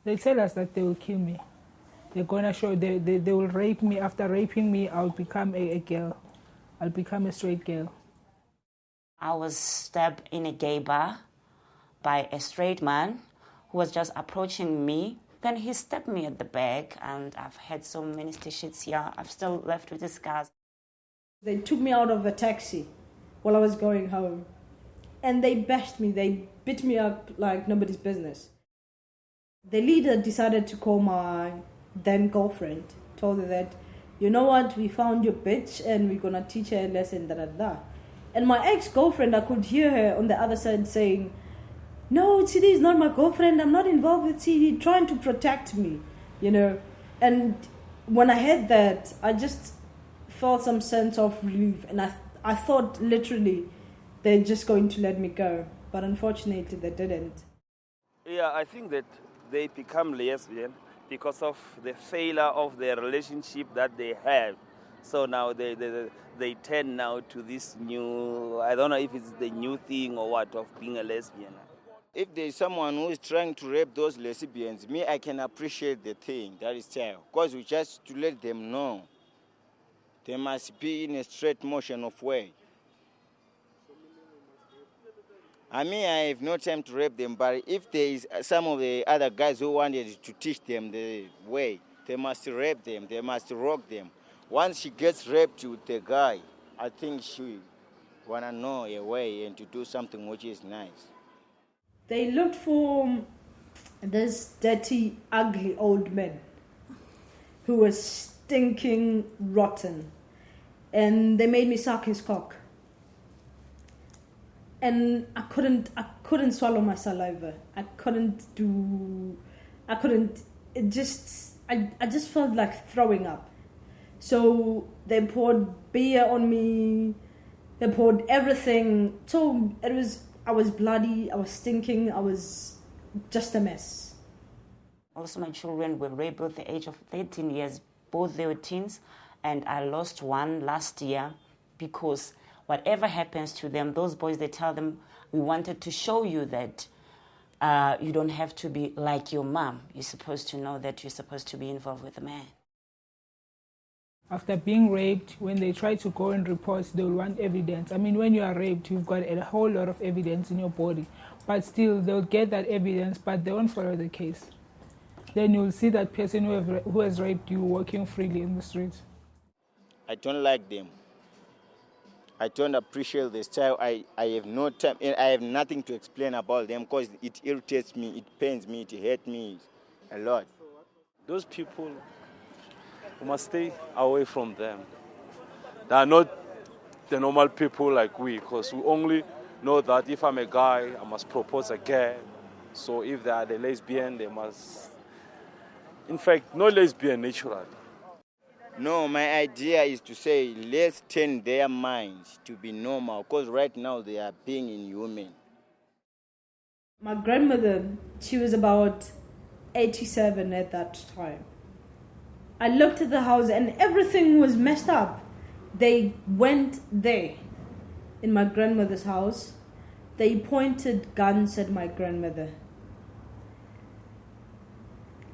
They tell us that they will kill me. They're gonna show, they will rape me. After raping me, I'll become a girl. I'll become a straight girl. I was stabbed in a gay bar by a straight man who was just approaching me. Then he stabbed me at the back, and I've had so many stitches here. I'm still left with the scars. They took me out of a taxi while I was going home, and they bashed me. They beat me up like nobody's business. The leader decided to call my then girlfriend, told her that, you know what, we found your bitch and we're gonna teach her a lesson, da da da. And my ex-girlfriend, I could hear her on the other side saying, no, CD is not my girlfriend, I'm not involved with CD, trying to protect me, you know. And when I heard that, I just felt some sense of relief, and I thought literally they're just going to let me go. But unfortunately, they didn't. Yeah, I think that they become lesbian because of the failure of their relationship that they have. So now they turn now to this new, I don't know if it's the new thing or what, of being a lesbian. If there's someone who is trying to rape those lesbians, me, I can appreciate the thing, that is child. Because we just to let them know they must be in a straight motion of way. I mean, I have no time to rape them, but if there is some of the other guys who wanted to teach them the way, they must rape them, they must rock them. Once she gets raped with the guy, I think she want to know a way and to do something which is nice. They looked for this dirty, ugly old man who was stinking rotten, and they made me suck his cock. And I couldn't swallow my saliva. I just felt like throwing up. So they poured beer on me, they poured everything. So I was bloody, I was stinking, I was just a mess. Also, my children were raped at the age of 13 years. Both they were teens, and I lost one last year because whatever happens to them, those boys, they tell them, we wanted to show you that you don't have to be like your mom. You're supposed to know that you're supposed to be involved with a man. After being raped, when they try to go and report, they will want evidence. I mean, when you are raped, you've got a whole lot of evidence in your body. But still, they'll get that evidence, but they won't follow the case. Then you'll see that person who has raped you walking freely in the streets. I don't like them. I don't appreciate this child. I have no time, and I have nothing to explain about them because it irritates me, it pains me, it hurts me a lot. Those people, we must stay away from them. They are not the normal people like we, because we only know that if I'm a guy, I must propose a girl. So if they are the lesbian, they must... In fact, no lesbian naturally. No, my idea is to say, let's turn their minds to be normal, because right now they are being inhuman. My grandmother, she was about 87 at that time. I looked at the house and everything was messed up. They went there in my grandmother's house. They pointed guns at my grandmother.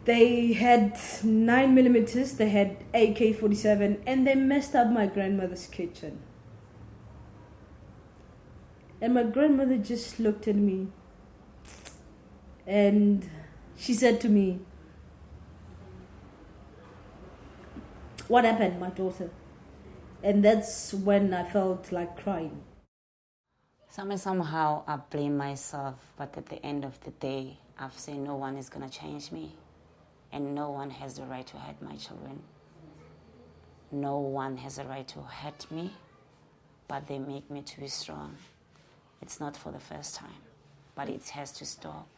They had 9mm, they had AK-47, and they messed up my grandmother's kitchen. And my grandmother just looked at me and she said to me, "What happened, my daughter?" And that's when I felt like crying. Somehow I blame myself, but at the end of the day, I've said no one is going to change me. And no one has the right to hurt my children. No one has the right to hurt me, but they make me to be strong. It's not for the first time, but it has to stop.